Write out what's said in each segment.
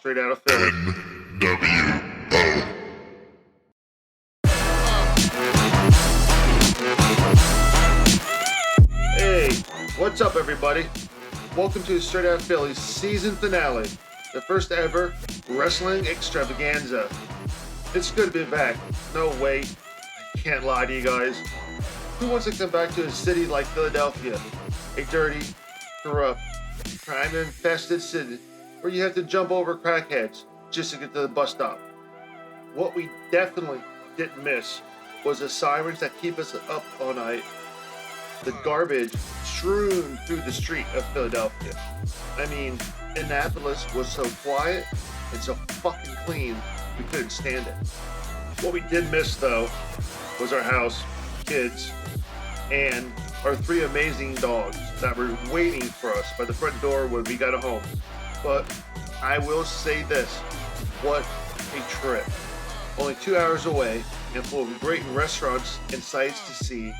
Straight out of Philly. NWO. Hey, what's up, everybody? Welcome to Straight Out of Philly's season finale, the first ever wrestling extravaganza. It's good to be back. No, wait, I can't lie to you guys. Who wants to come back to a city like Philadelphia? A dirty, corrupt, crime-infested city where you have to jump over crackheads just to get to the bus stop. What we definitely didn't miss was the sirens that keep us up all night, the garbage strewn through the street of Philadelphia. I mean, Annapolis was so quiet and so fucking clean, we couldn't stand it. What we did miss, though, was our house, kids, and our three amazing dogs that were waiting for us by the front door when we got home. But I will say this, what a trip. Only 2 hours away and full of great restaurants and sights to see.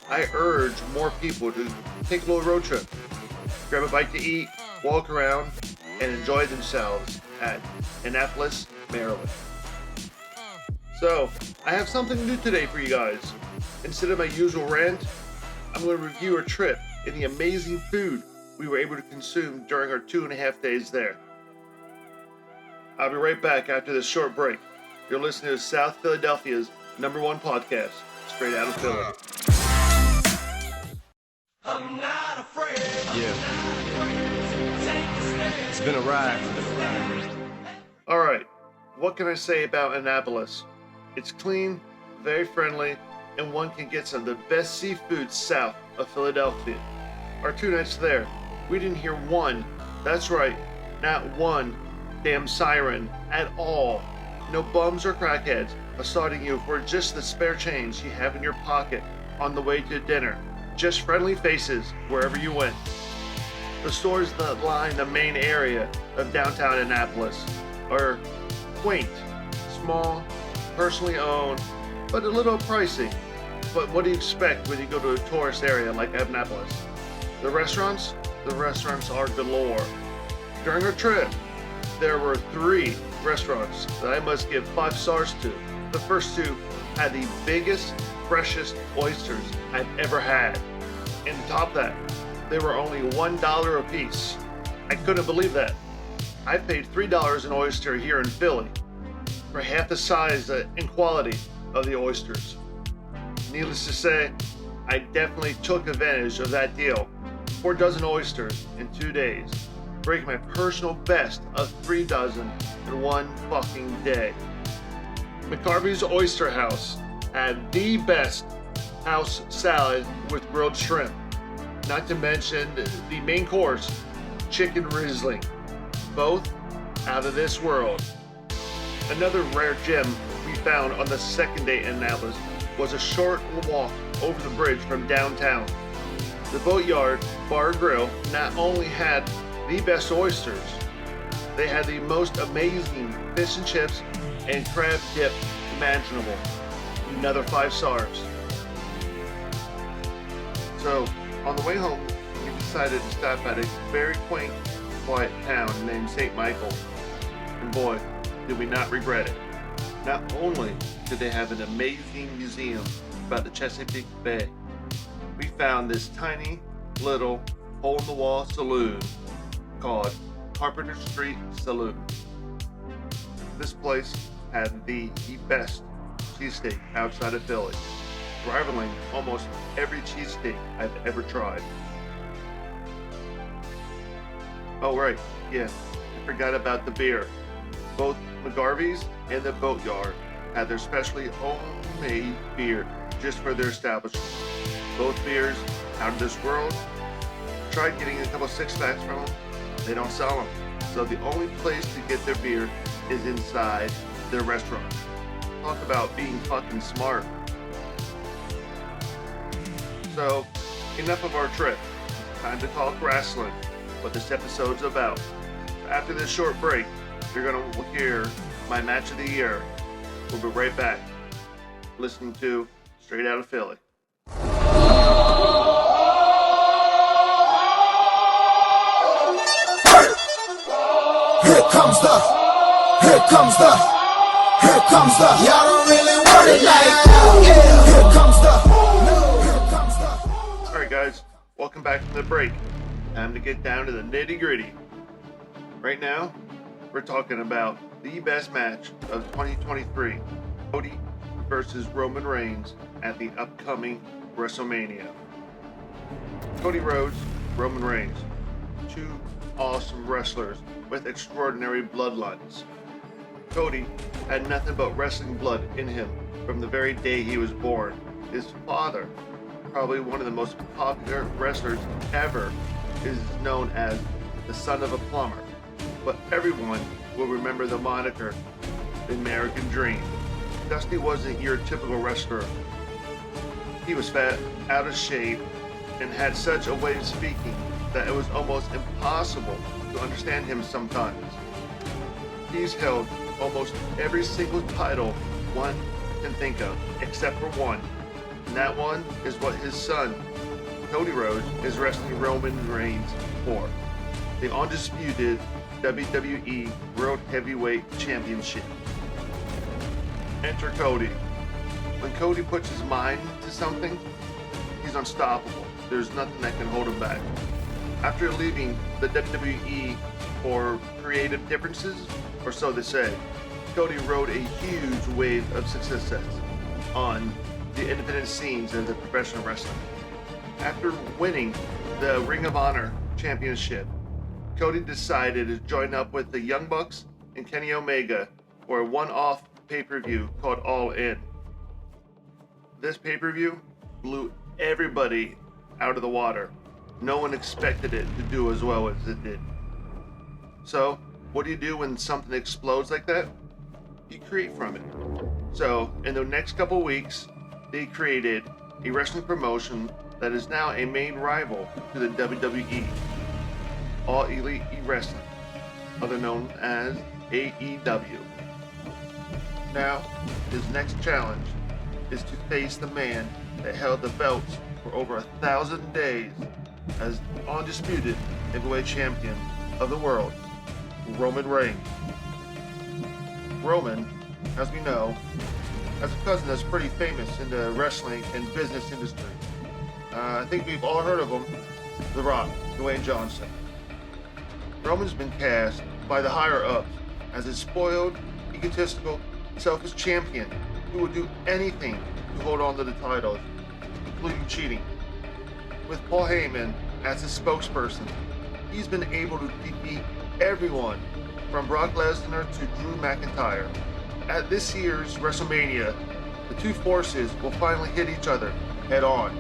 I urge more people to take a little road trip, grab a bite to eat, walk around, and enjoy themselves at Annapolis, Maryland. So, I have something new today for you guys. Instead of my usual rant, I'm going to review our trip and the amazing food we were able to consume during our 2.5 days there. I'll be right back after this short break. You're listening to South Philadelphia's #1 podcast, Straight Out of Philly. I'm not afraid. Yeah. It's been a ride. Alright, what can I say about Annapolis? It's clean, very friendly, and one can get some of the best seafood south of Philadelphia. Our 2 nights there, we didn't hear one, that's right, not one damn siren at all. No bums or crackheads assaulting you for just the spare change you have in your pocket on the way to dinner. Just friendly faces wherever you went. The stores that line the main area of downtown Annapolis are quaint, small, personally owned, but a little pricey. But what do you expect when you go to a tourist area like Annapolis? The restaurants are galore. During our trip, there were 3 restaurants that I must give 5 stars to. The first 2 had the biggest, freshest oysters I've ever had. And to top that, they were only $1 a piece. I couldn't believe that. I paid $3 an oyster here in Philly for half the size and quality of the oysters. Needless to say, I definitely took advantage of that deal. 4 dozen oysters in 2 days, breaking my personal best of 3 dozen in one fucking day. McCarvey's Oyster House had the best house salad with grilled shrimp. Not to mention the main course, chicken Riesling. Both out of this world. Another rare gem we found on the second day in Annapolis was a short walk over the bridge from downtown. The Boatyard Bar Grill not only had the best oysters, they had the most amazing fish and chips and crab dip imaginable. Another 5 stars. So, on the way home, we decided to stop at a very quaint, quiet town named St. Michael. And boy, did we not regret it. Not only did they have an amazing museum about the Chesapeake Bay, we found this tiny, little, hole-in-the-wall saloon called Carpenter Street Saloon. This place had the best cheesesteak outside of Philly, rivaling almost every cheesesteak I've ever tried. Oh right, yeah, I forgot about the beer. Both McGarvey's and the Boatyard had their specially homemade beer just for their establishment. Both beers out of this world. Tried getting a couple 6-packs from them. They don't sell them. So the only place to get their beer is inside their restaurant. Talk about being fucking smart. So, enough of our trip. Time to talk wrestling, what this episode's about. After this short break, you're going to hear my match of the year. We'll be right back, listening to Straight Out of Philly. Here comes the comes the, y'all don't really want it like that. Yeah, here comes the. Alright guys, welcome back from the break. Time to get down to the nitty gritty. Right now, we're talking about the best match of 2023. Cody versus Roman Reigns at the upcoming WrestleMania. Cody Rhodes, Roman Reigns. Two awesome wrestlers with extraordinary bloodlines. Cody had nothing but wrestling blood in him from the very day he was born. His father, probably one of the most popular wrestlers ever, is known as the son of a plumber. But everyone will remember the moniker, the American Dream. Dusty wasn't your typical wrestler. He was fat, out of shape, and had such a way of speaking that it was almost impossible to understand him sometimes. He's held almost every single title one can think of, except for one. And that one is what his son, Cody Rhodes, is wrestling Roman Reigns for. The undisputed WWE World Heavyweight Championship. Enter Cody. When Cody puts his mind to something, he's unstoppable. There's nothing that can hold him back. After leaving the WWE for creative differences, or so they say, Cody rode a huge wave of success on the independent scenes of the professional wrestling. After winning the Ring of Honor Championship, Cody decided to join up with the Young Bucks and Kenny Omega for a one-off pay-per-view called All In. This pay-per-view blew everybody out of the water. No one expected it to do as well as it did. So, what do you do when something explodes like that? You create from it. So, in the next couple weeks, they created a wrestling promotion that is now a main rival to the WWE, All Elite Wrestling, other known as AEW. Now, his next challenge is to face the man that held the belts for over 1,000 days as undisputed heavyweight champion of the world, Roman Reigns. Roman, as we know, has a cousin that's pretty famous in the wrestling and business industry. I think we've all heard of him, The Rock, Dwayne Johnson. Roman's been cast by the higher-ups as a spoiled, egotistical, selfish champion who would do anything to hold on to the titles, including cheating. With Paul Heyman as his spokesperson, he's been able to defeat everyone from Brock Lesnar to Drew McIntyre. At this year's WrestleMania, the two forces will finally hit each other head on.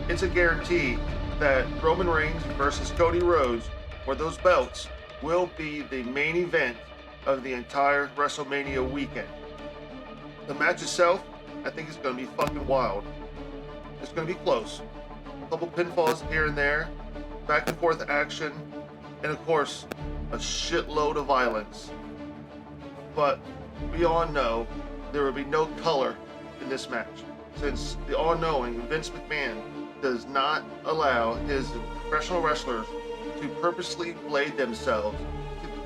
It's a guarantee that Roman Reigns versus Cody Rhodes for those belts will be the main event of the entire WrestleMania weekend. The match itself, I think, is going to be fucking wild. It's going to be close. A couple pinfalls here and there, back and forth action, and of course, a shitload of violence. But we all know there will be no color in this match, since the all-knowing Vince McMahon does not allow his professional wrestlers to purposely blade themselves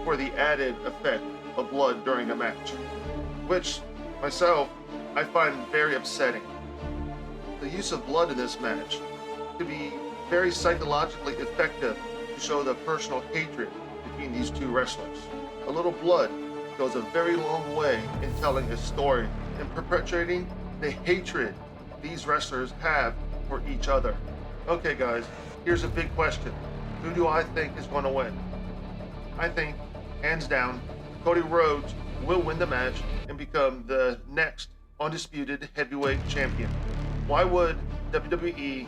for the added effect of blood during a match, which, myself, I find very upsetting. The use of blood in this match could be very psychologically effective to show the personal hatred between these two wrestlers. A little blood goes a very long way in telling a story and perpetuating the hatred these wrestlers have for each other. Okay guys, here's a big question. Who do I think is going to win? I think, hands down, Cody Rhodes will win the match and become the next undisputed heavyweight champion. Why would WWE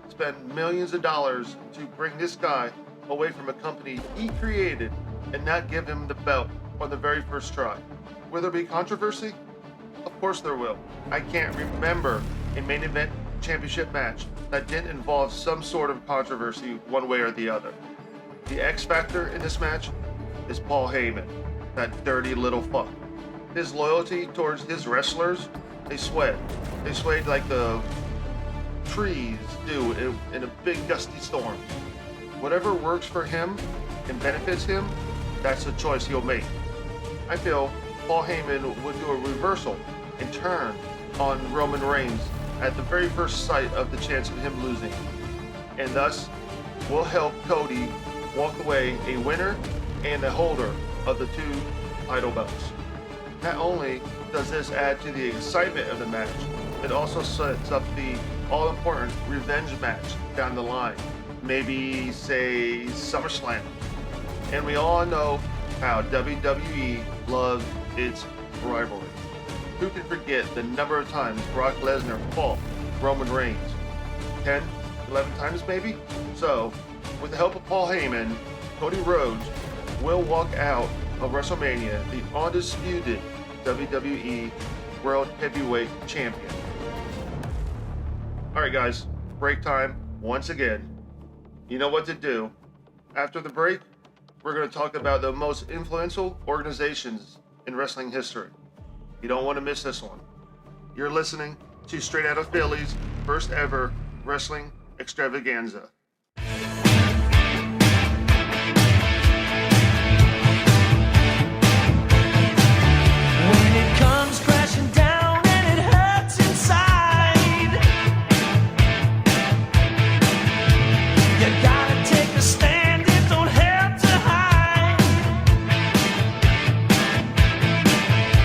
spend millions of dollars to bring this guy away from a company he created and not give him the belt on the very first try? Will there be controversy? Of course there will. I can't remember a main event championship match that didn't involve some sort of controversy one way or the other. The X factor in this match is Paul Heyman, that dirty little fuck. His loyalty towards his wrestlers, they swayed. They swayed like the trees do in a big gusty storm. Whatever works for him and benefits him, that's the choice he'll make. I feel Paul Heyman would do a reversal and turn on Roman Reigns at the very first sight of the chance of him losing, and thus will help Cody walk away a winner and a holder of the two title belts. Not only does this add to the excitement of the match, it also sets up the all-important revenge match down the line, maybe say SummerSlam. And we all know how WWE loves its rivalry. Who can forget the number of times Brock Lesnar fought Roman Reigns? 10, 11 times maybe? So, with the help of Paul Heyman, Cody Rhodes will walk out of WrestleMania the undisputed WWE World Heavyweight Champion. Alright guys, break time once again. You know what to do. After the break, we're going to talk about the most influential organizations in wrestling history. You don't want to miss this one. You're listening to Straight Outta Philly's first ever wrestling extravaganza. When it comes crashing down and it hurts inside, you gotta take a stand, it don't have to hide.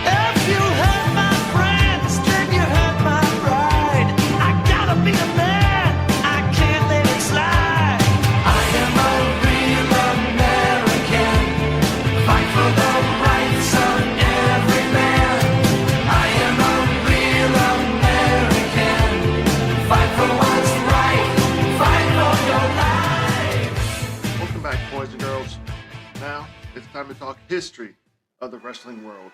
If you hurt my friends, then you hurt my pride. I gotta be a man, I can't let it slide. I am a real American, fight for the rights of every man. I am a real American, fight for what's right, fight for your life. Welcome back, boys and girls. Now, it's time to talk history of the wrestling world.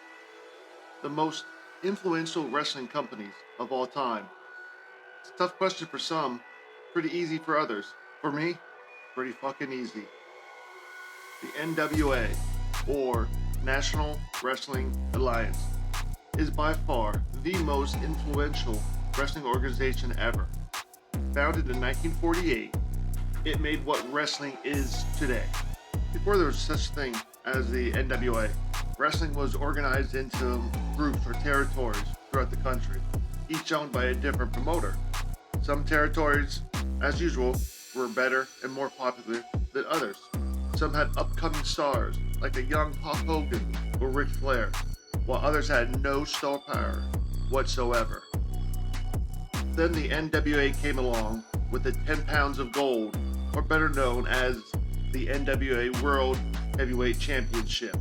The most influential wrestling companies of all time. It's a tough question for some, pretty easy for others. For me, pretty fucking easy. The NWA, or National Wrestling Alliance, is by far the most influential wrestling organization ever. Founded in 1948, it made what wrestling is today. Before there was such thing as the NWA, wrestling was organized into groups or territories throughout the country, each owned by a different promoter. Some territories, as usual, were better and more popular than others. Some had upcoming stars, like a young Hulk Hogan or Ric Flair, while others had no star power whatsoever. Then the NWA came along with the 10 pounds of gold, or better known as the NWA World Heavyweight Championship.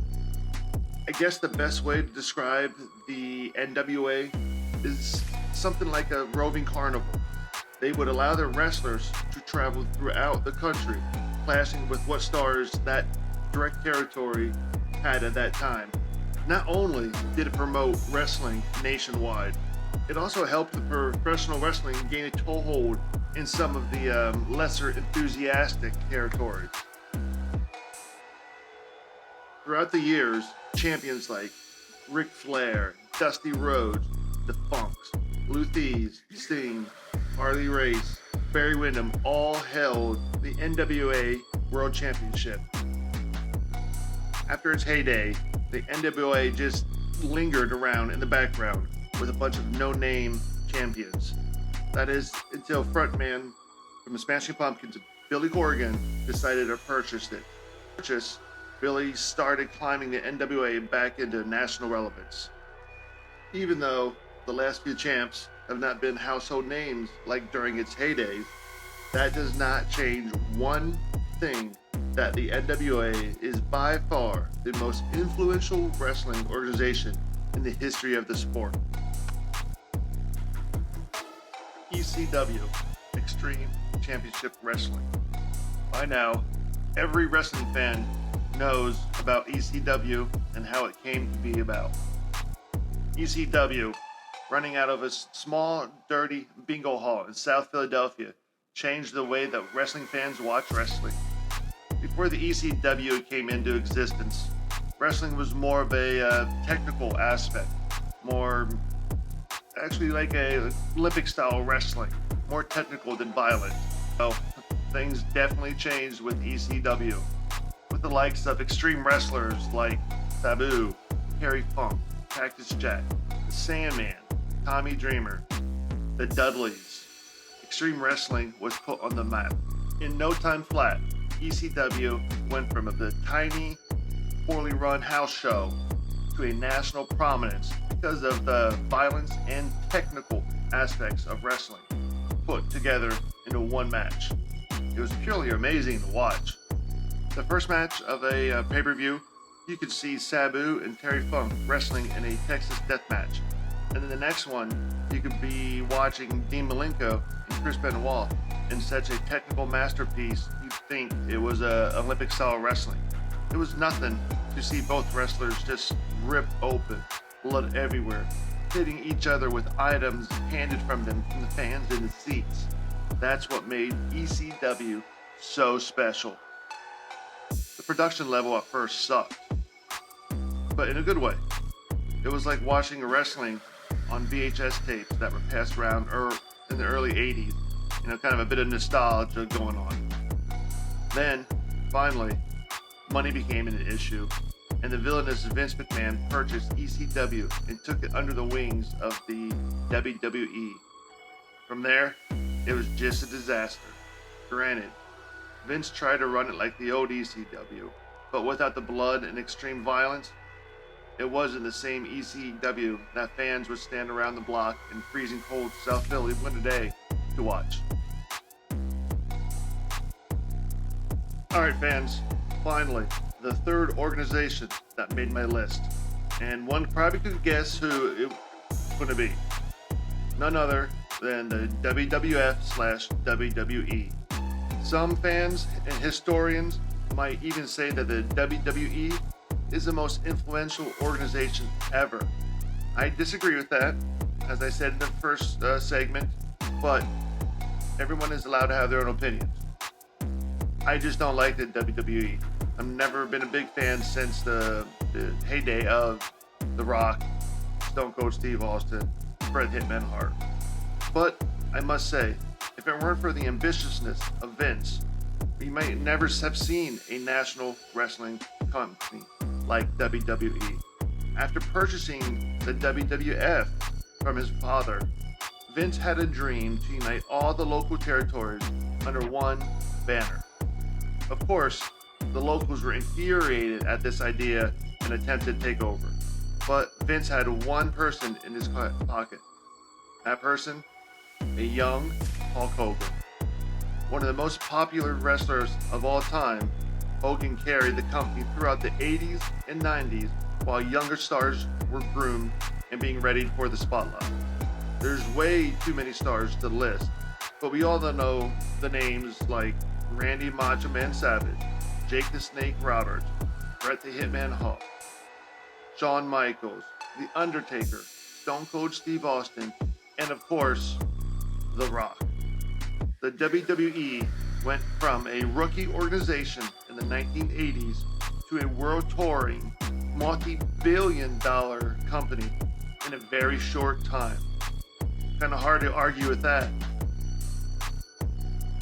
I guess the best way to describe the NWA is something like a roving carnival. They would allow their wrestlers to travel throughout the country, clashing with what stars that direct territory had at that time. Not only did it promote wrestling nationwide, it also helped the professional wrestling gain a toehold in some of the lesser enthusiastic territories. Throughout the years, champions like Ric Flair, Dusty Rhodes, The Funks, Lou Thesz, Sting, Harley Race, Barry Windham all held the NWA World Championship. After its heyday, the NWA just lingered around in the background with a bunch of no-name champions. That is, until frontman from the Smashing Pumpkins, Billy Corgan, decided to purchase it. Billy started climbing the NWA back into national relevance. Even though the last few champs have not been household names like during its heydays, that does not change one thing, that the NWA is by far the most influential wrestling organization in the history of the sport. ECW, Extreme Championship Wrestling. By now, every wrestling fan knows about ECW and how it came to be about. ECW, running out of a small, dirty bingo hall in South Philadelphia, changed the way that wrestling fans watch wrestling. Before the ECW came into existence, wrestling was more of a technical aspect, more actually like a Olympic style wrestling, more technical than violent. So things definitely changed with ECW, with the likes of extreme wrestlers like Sabu, Terry Funk, Cactus Jack, the Sandman, Tommy Dreamer, the Dudleys. Extreme Wrestling was put on the map. In no time flat, ECW went from the tiny, poorly run house show to a national prominence because of the violence and technical aspects of wrestling put together into one match. It was purely amazing to watch. The first match of a pay-per-view, you could see Sabu and Terry Funk wrestling in a Texas death match. And then the next one, you could be watching Dean Malenko and Chris Benoit in such a technical masterpiece, you'd think it was Olympic-style wrestling. It was nothing to see both wrestlers just rip open, blood everywhere, hitting each other with items handed from them from the fans in the seats. That's what made ECW so special. The production level at first sucked, but in a good way. It was like watching a wrestling on VHS tapes that were passed around in the early 80s. Kind of a bit of nostalgia going on. Then, finally, money became an issue, and the villainous Vince McMahon purchased ECW and took it under the wings of the WWE. From there, it was just a disaster. Granted, Vince tried to run it like the old ECW, but without the blood and extreme violence, it wasn't the same ECW that fans would stand around the block in freezing cold South Philly one day to watch. Alright fans, finally, the third organization that made my list. And one probably could guess who it was going to be. None other than the WWF/WWE. Some fans and historians might even say that the WWE is the most influential organization ever. I disagree with that, as I said in the first segment, but everyone is allowed to have their own opinions. I just don't like the WWE. I've never been a big fan since the heyday of The Rock, Stone Cold Steve Austin, Bret Hitman Hart. But I must say, if it weren't for the ambitiousness of Vince, we might never have seen a national wrestling company like WWE. After purchasing the WWF from his father, Vince had a dream to unite all the local territories under one banner. Of course, the locals were infuriated at this idea and attempted to take over. But Vince had one person in his pocket. That person? A young Hulk Hogan. One of the most popular wrestlers of all time, Hogan carried the company throughout the 80s and 90s while younger stars were groomed and being readied for the spotlight. There's way too many stars to list, but we all know the names like Randy Macho Man Savage, Jake the Snake Roberts, Bret the Hitman Hart, Shawn Michaels, The Undertaker, Stone Cold Steve Austin, and of course, The Rock. The WWE went from a rookie organization in the 1980s to a world touring, multi-billion-dollar company in a very short time. Kind of hard to argue with that.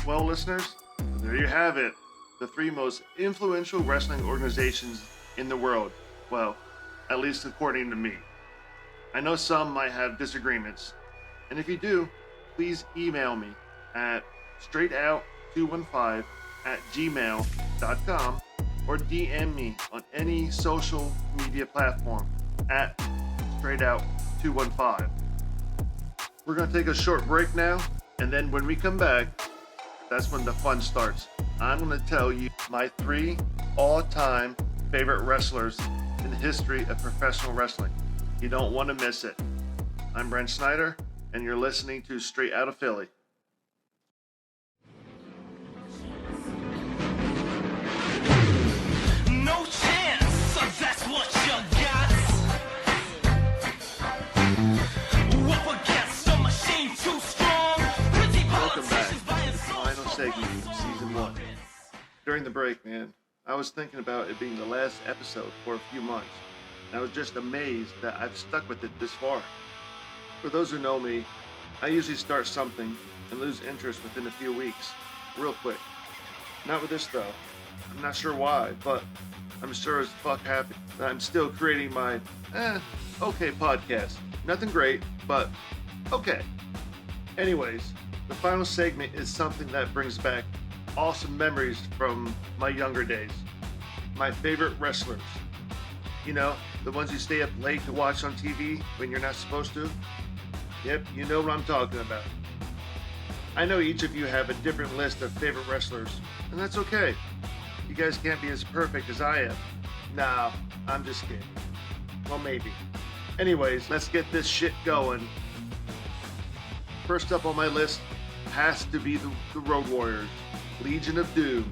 Well, listeners, there you have it. The three most influential wrestling organizations in the world. Well, at least according to me. I know some might have disagreements, and if you do, please email me at straightout215@gmail.com or DM me on any social media platform at straightout215. We're going to take a short break now, and then when we come back, that's when the fun starts. I'm going to tell you my 3 all-time favorite wrestlers in the history of professional wrestling. You don't want to miss it. I'm Brent Snyder, and you're listening to Straight Outta Philly. No chance, so that's what you got. Up against a machine too strong. Welcome back to the final segment of Season 1. During the break, man, I was thinking about it being the last episode for a few months, and I was just amazed that I've stuck with it this far. For those who know me, I usually start something and lose interest within a few weeks, real quick. Not with this though. I'm not sure why, but I'm sure as fuck happy that I'm still creating my, okay podcast. Nothing great, but okay. Anyways, the final segment is something that brings back awesome memories from my younger days. My favorite wrestlers. You know, the ones you stay up late to watch on TV when you're not supposed to? Yep, you know what I'm talking about. I know each of you have a different list of favorite wrestlers, and that's okay. You guys can't be as perfect as I am. Nah, I'm just kidding. Well, maybe. Anyways, let's get this shit going. First up on my list has to be the Road Warriors, Legion of Doom,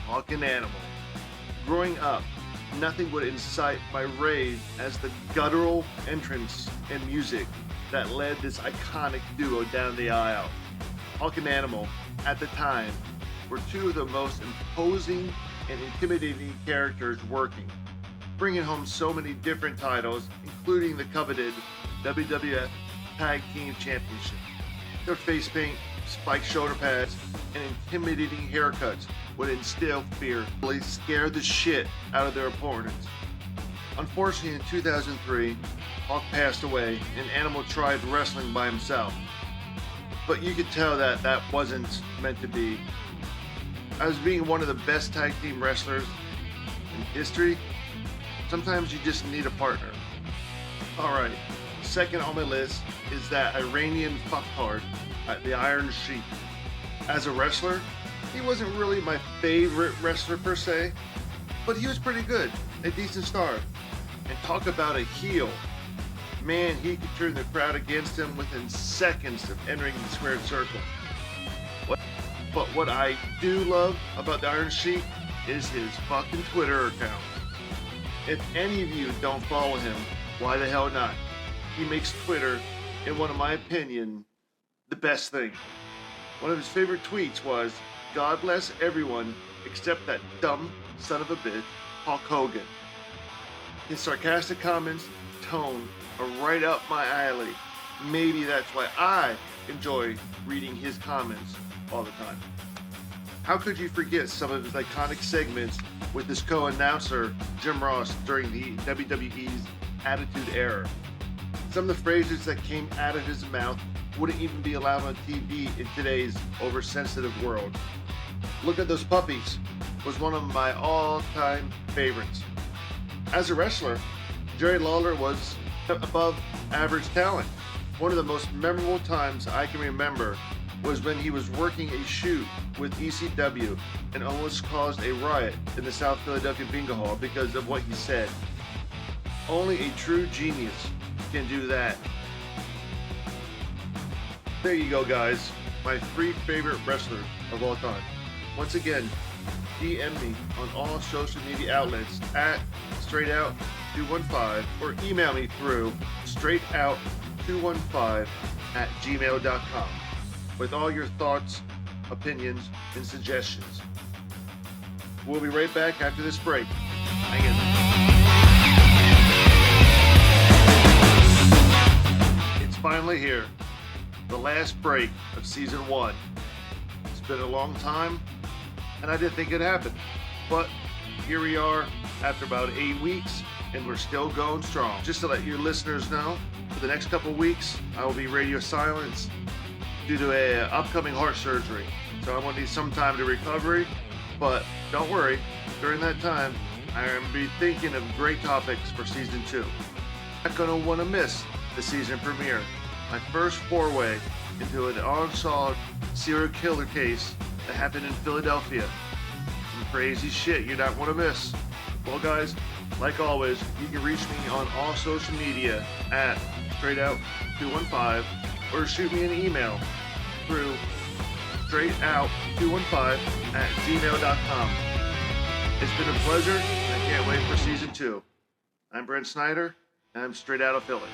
Hawk and Animal. Growing up, nothing would incite my rage as the guttural entrance and music that led this iconic duo down the aisle. Hawk and Animal, at the time, were two of the most imposing and intimidating characters working, bringing home so many different titles, including the coveted WWF Tag Team Championship. Their face paint, spiked shoulder pads, and intimidating haircuts would instill fear, really scare the shit out of their opponents. Unfortunately, in 2003, Hawk passed away and Animal tried wrestling by himself. But you could tell that that wasn't meant to be. As being one of the best tag team wrestlers in history, sometimes you just need a partner. Alright, second on my list is that Iranian fucktard, the Iron Sheik. As a wrestler, he wasn't really my favorite wrestler per se, but he was pretty good, a decent star. And talk about a heel. Man, he could turn the crowd against him within seconds of entering the squared circle. But what I do love about the Iron Sheik is his fucking Twitter account. If any of you don't follow him, why the hell not? He makes Twitter, in one of my opinion, the best thing. One of his favorite tweets was, "God bless everyone except that dumb son of a bitch, Hulk Hogan." His sarcastic comments, tone, are right up my alley. Maybe that's why I enjoy reading his comments all the time. How could you forget some of his iconic segments with his co-announcer, Jim Ross, during the WWE's Attitude Era? Some of the phrases that came out of his mouth wouldn't even be allowed on TV in today's oversensitive world. "Look at those puppies" was one of my all-time favorites. As a wrestler, Jerry Lawler was above average talent. One of the most memorable times I can remember was when he was working a shoot with ECW and almost caused a riot in the South Philadelphia Bingo Hall because of what he said. Only a true genius can do that. There you go, guys. My 3 favorite wrestlers of all time. Once again, DM me on all social media outlets at StraightOut215 or email me through StraightOut215@gmail.com with all your thoughts, opinions, and suggestions. We'll be right back after this break. Hang in. It's finally here. The last break of season 1. It's been a long time, and I didn't think it'd happen. But here we are after about 8 weeks, and we're still going strong. Just to let your listeners know, for the next couple weeks, I will be radio silence due to a upcoming heart surgery. So I'm going to need some time to recovery, but don't worry, during that time, I am be thinking of great topics for season 2. Not going to want to miss the season premiere. My first foray into an unsolved serial killer case that happened in Philadelphia. Some crazy shit you don't want to miss. Well, guys, like always, you can reach me on all social media at StraightOut215 or shoot me an email through StraightOut215@gmail.com. It's been a pleasure, and I can't wait for season 2. I'm Brent Snyder, and I'm Straight Outta Philly.